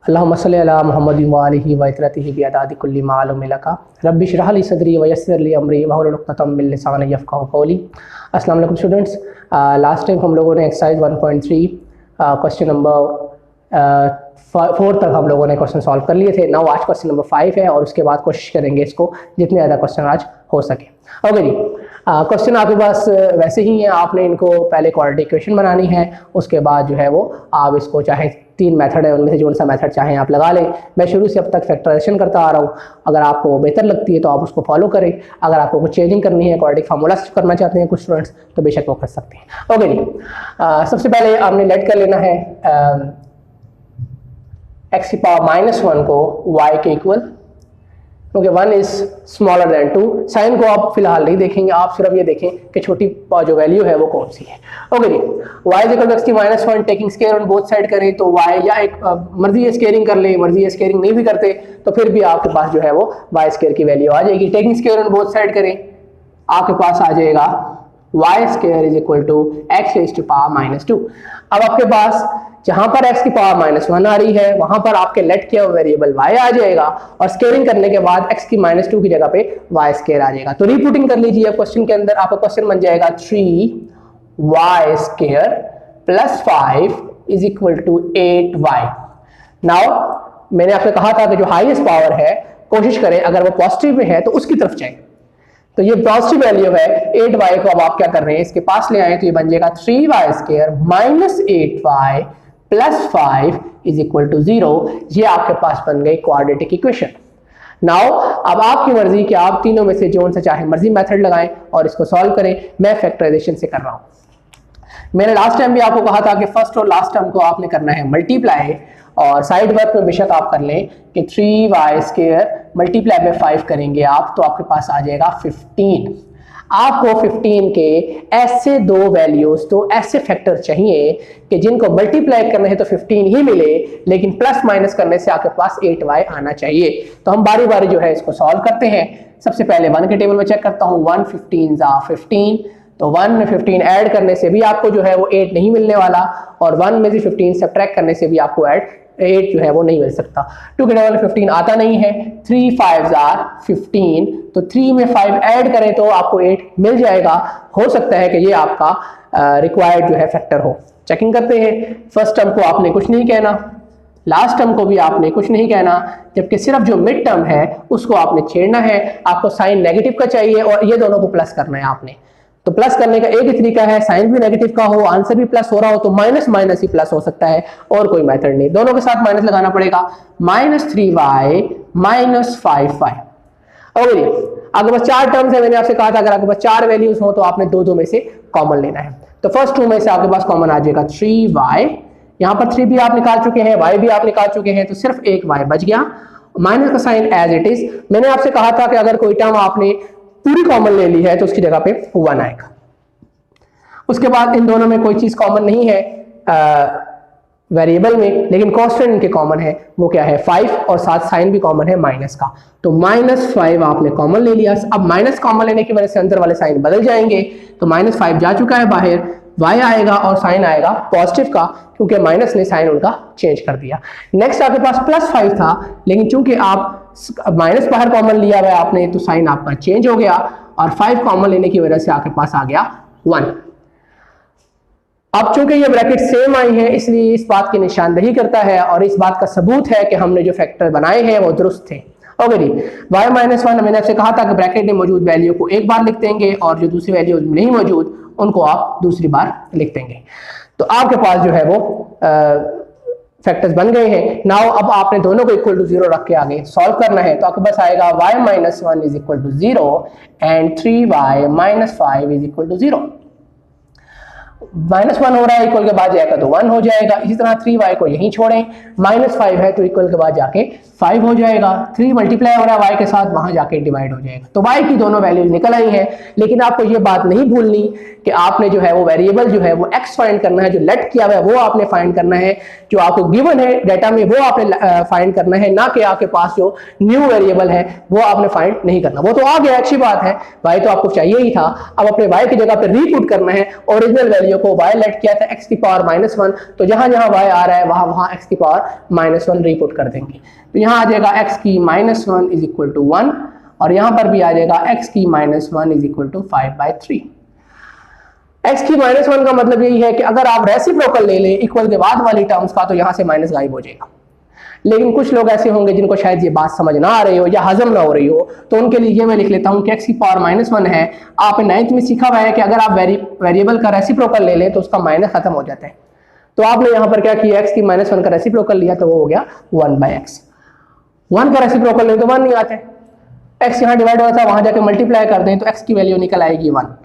अल्लाहुम्मा सल्लि अला मुहम्मद व आलिहि व इतरतिहि बिअदादि कुल्ली मालूम लका रब्बि इश्रह ली सदरी व यस्सिर ली अमरी वहलुल उक़दतम मिन लिसानी यफ़क़हू क़ौली। अस्सलाम वालेकुम स्टूडेंट्स, लास्ट टाइम हम लोगों ने एक्सरसाइज 1.3 क्वेश्चन नंबर 4 तक हम लोगों ने क्वेश्चन सॉल्व कर लिए थे। नाउ आज क्वेश्चन नंबर 5 है और उसके बाद कोशिश करेंगे इसको जितने ज़्यादा क्वेश्चन आज हो सके। ओके जी, क्वेश्चन आपके पास वैसे ही हैं, आपने इनको पहले क्वाड्रेटिक इक्वेशन बनानी है, उसके बाद जो है वो आप इसको चाहे 3 मेथड है उनमें से जो सा मेथड चाहें आप लगा लें। मैं शुरू से अब तक फैक्टराइजेशन करता आ रहा हूँ, अगर आपको बेहतर लगती है तो आप उसको फॉलो करें। अगर आपको कुछ चेंजिंग करनी है, क्वाड्रेटिक फार्मूला करना चाहते हैं कुछ स्टूडेंट्स, तो बेशक वो कर सकते हैं। ओके जी, सबसे पहले आपने लेट कर लेना है x की पावर -1 को y के इक्वल, क्योंकि 1 इज स्मॉलर देन 2। साइन को आप फिलहाल नहीं देखेंगे, आप सिर्फ ये देखें कि छोटी जो वैल्यू है वो कौन सी है। ओके जी, y is equal to x की -1 taking square on both side करें तो y या एक मर्जी है स्केयरिंग कर ले, मर्जी है स्केयरिंग नहीं भी करते तो फिर भी आपके पास जो है वो y स्केयर की वैल्यू आ जाएगी। Taking square on both side करें, आपके पास आ जाएगा y square is equal to x raise to power -2। अब आपके पास जहां पर x की पावर -1 आ रही है वहां पर आपके लेट किया हुआ वेरिएबल y आ जाएगा और स्केयरिंग करने के बाद x की -2 की जगह पे y स्केयर आ जाएगा। तो रीपुटिंग कर लीजिए अब क्वेश्चन के अंदर, आपका क्वेश्चन बन जाएगा 3y square plus 5 is equal to 8y। Now मैंने आपसे कहा था कि जो हाईएस्ट पावर है कोशिश करें अगर वो पॉजिटिव में है तो उसकी तरफ जाए। तो ये पॉजिटिव वैल्यू है 8y को, अब आप क्या कर रहे हैं इसके पास ले आए तो ये बन जाएगा 3y square minus 8y plus 5 is equal to 0। ये आपके पास बन गई क्वाड्रेटिक इक्वेशन। नाउ अब आपकी मर्जी कि आप तीनों में से जो सा चाहे मर्जी मेथड लगाएं और इसको सॉल्व करें। मैं फैक्टराइजेशन से कर रहा हूं। मैंने लास्ट टाइम भी आपको कहा था कि फर्स्ट और लास्ट टर्म को आपने करना है मल्टीप्लाई, और साइड वर्क में बेशक आप कर लें कि 3y स्केयर मल्टीप्लाई में 5 करेंगे आप तो आपके पास आ जाएगा 15। आपको 15 के ऐसे दो वैल्यूज, तो ऐसे फैक्टर चाहिए कि जिनको मल्टीप्लाई करने हैं तो 15 ही मिले, लेकिन प्लस माइनस करने से आपके पास 8y आना चाहिए। तो हम बारी बारी जो है इसको सॉल्व करते हैं। सबसे पहले 1 के टेबल में चेक करता हूँ, 1 15 15, तो 1 में 15 ऐड करने से भी आपको जो है वो 8 नहीं मिलने वाला, और 1 में से 15 सब्ट्रैक्ट करने से भी आपको 8 जो है वो नहीं मिल सकता। 2 के टेबल में 15 आता नहीं है। 3 5 15, तो 3 में 5 ऐड करें तो आपको 8 मिल जाएगा। हो सकता है कि ये आपका रिक्वायर्ड जो है फैक्टर हो। चेकिंग करते हैं। फर्स्ट टर्म को आपने कुछ नहीं कहना, लास्ट टर्म को भी आपने कुछ नहीं कहना, जबकि सिर्फ जो मिड टर्म है उसको आपने छेड़ना है। आपको साइन नेगेटिव का चाहिए और ये दोनों को प्लस करना है आपने। तो प्लस करने का एक ही तरीका है, साइन भी नेगेटिव का हो, आंसर भी प्लस हो रहा हो तो माइनस माइनस ही प्लस हो सकता है, और कोई मेथड नहीं। दोनों के साथ माइनस लगाना पड़ेगा। -3y -5y। ओके, अगर बस 4 टर्म्स है, मैंने आपसे कहा था अगर आपके पास 4 वैल्यूज हो तो आपने दो में से कॉमन लेना है। तो फर्स्ट 2 में से आपके पास कॉमन आ जाएगा 3y, यहाँ पर 3 भी आप निकाल चुके हैं, y भी आप निकाल चुके हैं, तो सिर्फ एक y बच गया। माइनस का साइन एज इट इज। मैंने आपसे कहा था कि अगर कोई टर्म आपने पूरी कॉमन ले ली है तो उसकी जगह पे 1 आएगा। उसके बाद इन दोनों में कोई चीज कॉमन नहीं है वेरिएबल में, लेकिन कांस्टेंट इनके कॉमन है। वो क्या है 5, और साथ साइन भी कॉमन है माइनस का, तो -5 आपने कॉमन ले लिया। अब माइनस कॉमन लेने की वजह से अंदर वाले साइन बदल जाएंगे, तो -5 जा चुका है बाहर, y आएगा और साइन आएगा पॉजिटिव का, क्योंकि माइनस ने साइन उनका चेंज कर दिया। नेक्स्ट आपके पास +5 था, लेकिन चूंकि आप माइनस बाहर कॉमन लिया हुआ आपने तो साइन आपका चेंज हो गया, और 5 कॉमन लेने की वजह से आपके पास आ गया 1। अब चूंकि ये ब्रैकेट सेम आई है इसलिए इस बात की निशानदेही करता है, और इस बात का सबूत है कि हमने जो फैक्टर बनाए हैं वो दुरुस्त थे। ओके जी, y -1 मैंने आपसे कहा था कि ब्रैकेट में मौजूद वैल्यू को एक बार लिख देंगे और जो दूसरी वैल्यू नहीं मौजूद उनको आप दूसरी बार लिख देंगे। तो आपके पास जो है वो फैक्टर्स बन गए हैं। नाउ अब आपने दोनों को इक्वल टू 0 रख के आगे सॉल्व करना है, तो आपके पास आएगा y -1 is equal to 0 and 3y -5 is equal to 0। -1 हो रहा है, इक्वल के बाद जाएगा तो 1 हो जाएगा। इसी तरह 3y को यहीं छोड़ें, -5 है तो इक्वल के बाद जाके 5 हो जाएगा। 3 मल्टीप्लाई हो रहा है y के साथ, वहां जाके डिवाइड हो जाएगा। तो y की दोनों वैल्यूज निकल आई हैं, लेकिन आपको ये बात नहीं भूलनी कि आपने जो है वो वेरिएबल जो है वो x फाइंड करना है, जो लेट किया हुआ है वो आपने फाइंड करना है, जो आपको गिवन है डाटा में वो आपने फाइंड करना है, ना कि आपके पास जो न्यू वेरिएबल है वो आपने फाइंड नहीं करना। वो तो आ गया, अच्छी बात है, y तो आपको चाहिए ही था। अब अपने y की जगह पर रीपुट करना है, ओरिजिनल वैल्यू वैल्यू को y लेट किया था x की पावर -1, तो जहां जहां y आ रहा है वहां वहां x की पावर -1 रिपुट कर देंगे। तो यहाँ आ जाएगा x की -1 इज इक्वल टू 1 और यहाँ पर भी आ जाएगा x की -1 इज इक्वल टू 5/3। x की -1 का मतलब यही है कि अगर आप रेसिप्रोकल ले लें इक्वल के बाद वाली टर्म्स का तो यहाँ से माइनस गायब हो जाएगा। लेकिन कुछ लोग ऐसे होंगे जिनको शायद ये बात समझ ना आ रही हो या हजम ना हो रही हो, तो उनके लिए ये मैं लिख लेता हूँ कि x की पावर -1 है। आपने 9th में सीखा हुआ है कि अगर आप वेरिएबल का रेसिप्रोकल ले लें तो उसका माइनस खत्म हो जाता है। तो आपने यहाँ पर क्या किया, x की -1 का रेसिप्रोकल लिया तो वो हो गया 1/x। 1 का रेसिप्रोकल ले तो 1 नहीं आता है, x यहाँ डिवाइड हुआ था वहां जाके मल्टीप्लाई कर दें तो x की वैल्यू निकल आएगी 1।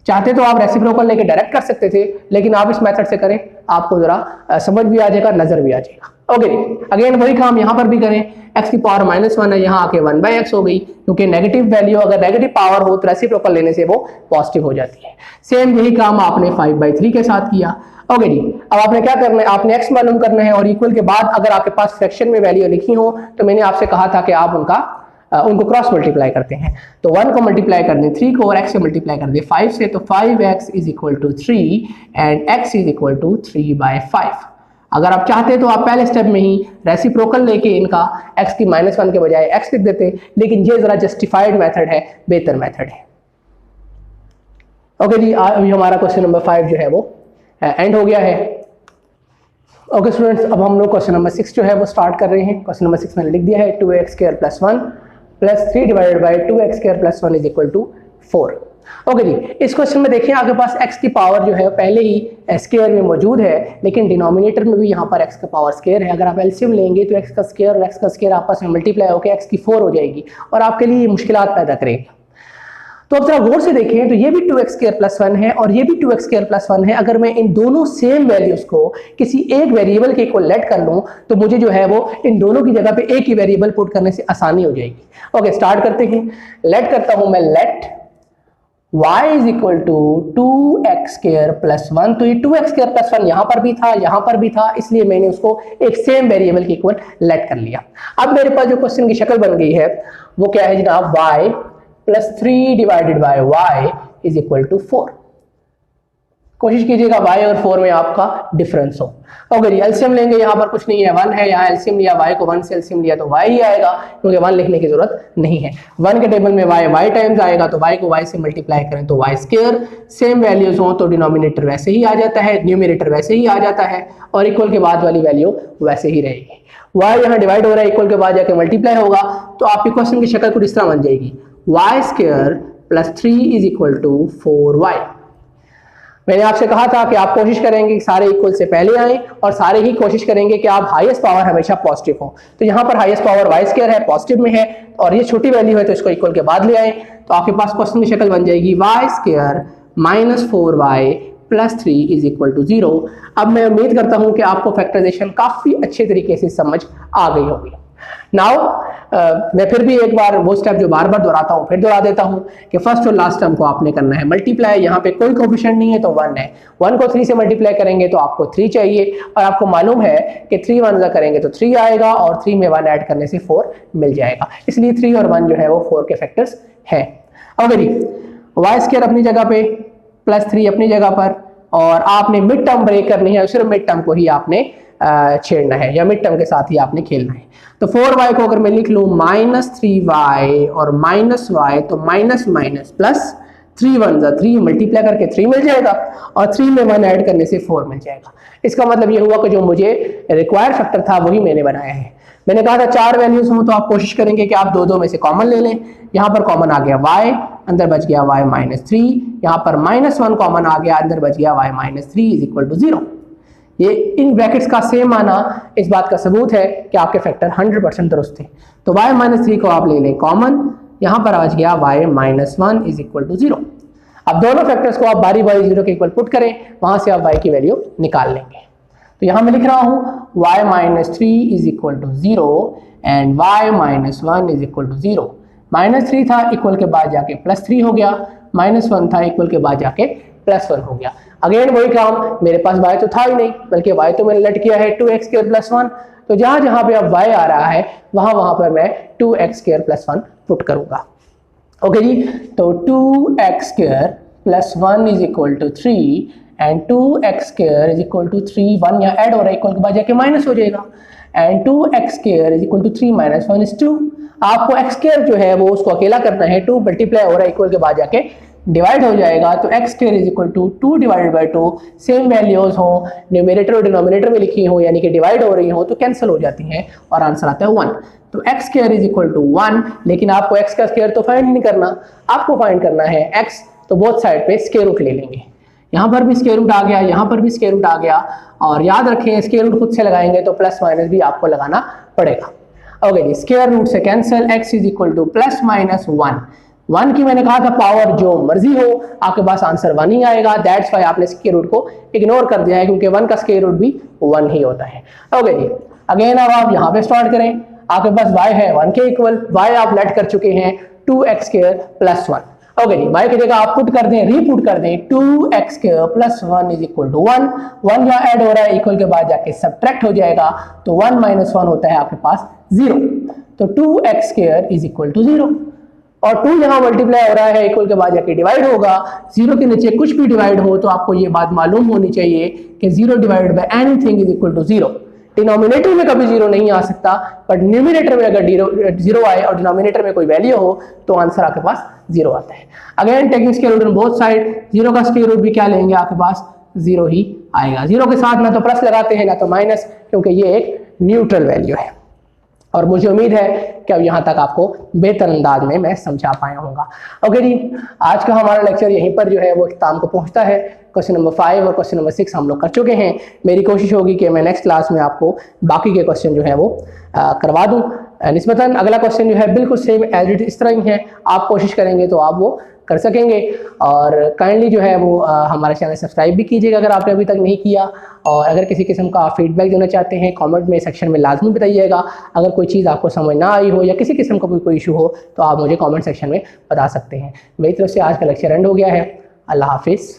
चाहते तो आप रेसिप्रोकल लेके डायरेक्ट कर सकते थे, लेकिन आप इस मेथड से करें, आपको जरा समझ भी आ जाएगा, नजर भी आ जाएगा। ओके, अगेन वही काम यहाँ पर भी करें, x की पावर -1 है, यहाँ आके 1/x हो गई, क्योंकि नेगेटिव वैल्यू अगर नेगेटिव पावर हो तो रेसिप्रोकल लेने से वो पॉजिटिव हो जाती है। सेम यही काम आपने 5/3 के साथ किया। ओके जी, अब आपने क्या करना है, आपने x मालूम करना है और इक्वल के बाद अगर आपके पास फ्रैक्शन में वैल्यू लिखी हो तो मैंने आपसे कहा था कि आप उनको क्रॉस मल्टीप्लाई करते हैं। तो 1 को मल्टीप्लाई कर दें 3 को और x से मल्टीप्लाई कर दें 5 से, तो 5x is equal to 3 and x is equal to 3/5। अगर आप चाहते तो आप पहले स्टेप में ही रेसिप्रोकल लेके इनका x की -1 के बजाय x लिख देते, लेकिन ये जरा जस्टिफाइड मेथड है, बेहतर मेथड है। ओके जी, अभी हमारा क्वेश्चन नंबर 5 जो है वो एंड हो गया है। ओके स्टूडेंट्स, अब हम लोग क्वेश्चन नंबर 6 जो है वो स्टार्ट कर रहे हैं। क्वेश्चन नंबर 6 मैंने लिख दिया है 2x² + 1 + 3 divided by 2x² + 1 is equal to 4। Okay जी, इस क्वेश्चन में देखिए आपके पास x की पावर जो है पहले ही स्क्वायर में मौजूद है, लेकिन डिनोमिनेटर में भी यहाँ पर x का पावर स्क्वायर है। अगर आप एलसीएम लेंगे तो x का स्क्वायर और x का स्क्वायर आपस में मल्टीप्लाई होकर x की 4 हो जाएगी और आपके लिए मुश्किलात पैदा करेगी। तो अब जरा गौर से देखें तो ये भी 2x² + 1 है और ये भी 2x² + 1 है। अगर मैं इन दोनों सेम वैल्यूज को किसी एक वेरिएबल के इक्वल लेट कर लूं तो मुझे जो है वो इन दोनों की जगह पे एक ही वेरिएबल पुट करने से आसानी हो जाएगी। ओके, स्टार्ट करते हैं। लेट करता हूं मैं, let y is equal to 2x² + 1। तो ये 2x² + 1 यहाँ पर भी था, यहाँ पर भी था, इसलिए मैंने उसको एक सेम वेरिएबल के इक्वल लेट कर लिया। अब मेरे पास जो क्वेश्चन की शक्ल बन गई है वो क्या है जनाब, y + 3 divided by y is equal to 4। कोशिश कीजिएगा y और 4 में आपका डिफरेंस हो। ओके जी, एलसीएम लेंगे, यहाँ पर कुछ नहीं है, 1 है, यहाँ एलसीएम लिया, y को 1 से एलसीएम लिया तो y ही आएगा, क्योंकि 1 लिखने की जरूरत नहीं है। 1 के टेबल में y टाइम्स आएगा तो y को y से मल्टीप्लाई करें तो y²। सेम वैल्यूज हो तो डिनोमिनेटर वैसे ही आ जाता है, न्यूमरेटर वैसे ही आ जाता है और इक्वल के बाद वाली वैल्यू वैसे ही रहेगी। y यहाँ डिवाइड हो रहा है, इक्वल के बाद जाके मल्टीप्लाई होगा तो आपकी क्वेश्चन की शक्ल कुछ इस तरह बन जाएगी, y² + 3 is equal to 4y। मैंने आपसे कहा था कि आप कोशिश करेंगे कि सारे इक्वल से पहले आए और सारे ही कोशिश करेंगे कि आप हाईएस्ट पावर हमेशा पॉजिटिव हो। तो यहाँ पर हाईएस्ट पावर y² है, पॉजिटिव में है और ये छोटी वैल्यू है तो इसको इक्वल के बाद ले आए तो आपके पास क्वेश्चन की शक्ल बन जाएगी y² - 4y + 3 is equal to 0। अब मैं उम्मीद करता हूँ कि आपको फैक्टराइजेशन काफी अच्छे तरीके से समझ आ गई होगी। नाउ मैं फिर भी एक बार वो स्टेप जो बार बार दोहराता हूँ फिर दोहरा देता हूँ कि फर्स्ट और लास्ट टर्म को आपने करना है मल्टीप्लाई। यहाँ पे कोई कोफिशिएंट नहीं है तो 1 है, 1 को 3 से मल्टीप्लाई करेंगे तो आपको 3 चाहिए और आपको मालूम है कि 3 1 करेंगे तो 3 आएगा और 3 में 1 ऐड करने से 4 मिल जाएगा, इसलिए 3 और 1 जो है वो 4 के फैक्टर्स हैं। ओके जी, y² अपनी जगह पे +3 अपनी जगह पर और आपने मिड टर्म ब्रेक करनी है, सिर्फ मिड टर्म को ही आपने छेड़ना है या मिड टर्म के साथ ही आपने खेलना है। तो 4y को अगर मैं लिख लूं -3y और -y तो माइनस माइनस प्लस 3 1 3 मल्टीप्लाई करके 3 मिल जाएगा और 3 में 1 ऐड करने से 4 मिल जाएगा। इसका मतलब ये हुआ कि जो मुझे रिक्वायर्ड फैक्टर था वही मैंने बनाया है। मैंने कहा था 4 वैल्यूज हो तो आप कोशिश करेंगे कि आप दो में से कॉमन ले लें। यहाँ पर कॉमन आ गया y, अंदर बच गया y -3, यहाँ पर -1 कॉमन आ गया, अंदर बच गया y -3 इज इक्वल टू 0। ये इन ब्रैकेट्स का सेम आना इस बात का सबूत है कि आपके फैक्टर 100% दुरुस्त थे। तो y -3 को आप ले लें कॉमन, यहाँ पर आ गया y -1 इज इक्वल टू 0। अब दोनों फैक्टर्स को आप बारी बारी 0 के इक्वल पुट करें, वहां से आप y की वैल्यू निकाल लेंगे। तो यहाँ मैं लिख रहा हूँ y -3 is equal to 0 and y -1 is equal to 0। -3 था, इक्वल के बाद जाके +3 हो गया, -1 था, इक्वल के बाद जाके +1 हो गया। अगेन वही काम, मेरे पास y तो था ही नहीं, बल्कि y तो मैंने लेट किया है 2x² + 1। तो जहां जहां पे अब y आ रहा है वहां पर मैं 2x² + 1 पुट करूंगा। ओके जी, तो 2x² plus 1 is equal to 3 and 2x square is equal to 3, 1 यहाँ ऐड हो रहा है, इक्वल के बाद जाके माइनस हो जाएगा, and 2x square is equal to 3 minus 1 is 2। आपको x स्क्वायर जो है वो उसको अकेला करना है, 2 मल्टीप्लाई हो रहा है, इक्वल के बाद जाके डिवाइड हो जाएगा, तो x square is equal to 2 divided by 2, same values हो, न्यूमरेटर और डिनोमिनेटर में लिखी हो, यानी कि डिवाइड हो रही हो तो कैंसिल हो जाती हैं और आंसर आता है 1। तो x square is equal to 1, लेकिन आपको x का स्क्वायर तो फाइंड नहीं करना, आपको फाइंड करना है x, तो बोथ साइड पे स्क्वायर रूट ले लेंगे। यहाँ पर भी स्क्वायर रूट आ गया, यहाँ पर भी स्क्वायर रूट आ गया, और याद रखें स्क्वायर रूट खुद से लगाएंगे तो प्लस माइनस भी आपको लगाना पड़ेगा। ओके जी, स्क्वायर रूट से cancel, x is equal two plus minus 1 की मैंने कहा था पावर जो मर्जी हो, आपके पास आंसर 1 ही आएगा, दैट्स वाई आपने स्क्वायर रूट को इग्नोर कर दिया है, क्योंकि 1 का स्क्वायर रूट भी 1 ही होता है। ओके जी, अगेन अब आप यहाँ पे स्टार्ट करें, आपके पास y है 1 के इक्वल, y आप लेट कर चुके हैं 2x स्क्वायर प्लस 1। ओके जी, y की जगह आप पुट कर दें, रीपुट कर दें, 2x square plus 1 is equal to 1, 1 यहाँ ऐड हो रहा है, इक्वल के बाद जाके सब्ट्रैक्ट हो जाएगा, तो 1 माइनस 1 होता है आपके पास 0, तो 2x square is equal to 0, और 2 यहाँ मल्टीप्लाई हो रहा है, इक्वल के बाद जाके डिवाइड होगा, 0 के नीचे कुछ भी डिवाइड हो तो आपको ये बात मालूम होनी चाहिए कि 0 divided by anything is equal to 0। Denominator में कभी 0 नहीं आ सकता, बट न्यूमरेटर में अगर 0 आए और डिनोमिनेटर में कोई वैल्यू हो तो आंसर आपके पास 0 आता है। Again taking square root on both side, 0 का स्क्वायर रूट भी क्या लेंगे, आपके पास 0 ही आएगा। 0 के साथ ना तो प्लस लगाते हैं ना तो माइनस, क्योंकि ये एक न्यूट्रल वैल्यू है। और मुझे उम्मीद है कि अब यहाँ तक आपको बेहतर अंदाज में मैं समझा पाया होगा। ओके जी, आज का हमारा लेक्चर यहीं पर जो है वो इख्तिताम को पहुँचता है। क्वेश्चन नंबर 5 और क्वेश्चन नंबर 6 हम लोग कर चुके हैं। मेरी कोशिश होगी कि मैं नेक्स्ट क्लास में आपको बाकी के क्वेश्चन जो है वो करवा दूँ। निस्बतन अगला क्वेश्चन जो है बिल्कुल सेम एज इट इस तरह ही है, आप कोशिश करेंगे तो आप वो कर सकेंगे। और काइंडली जो है वो हमारा चैनल सब्सक्राइब भी कीजिएगा अगर आपने अभी तक नहीं किया, और अगर किसी किस्म का आप फीडबैक देना चाहते हैं कमेंट में सेक्शन में लाजमी बताइएगा। अगर कोई चीज़ आपको समझ ना आई हो या किसी किस्म का कोई इशू हो तो आप मुझे कमेंट सेक्शन में बता सकते हैं। मेरी तरफ से आज का लेक्चर एंड हो गया है। अल्लाह हाफिज़।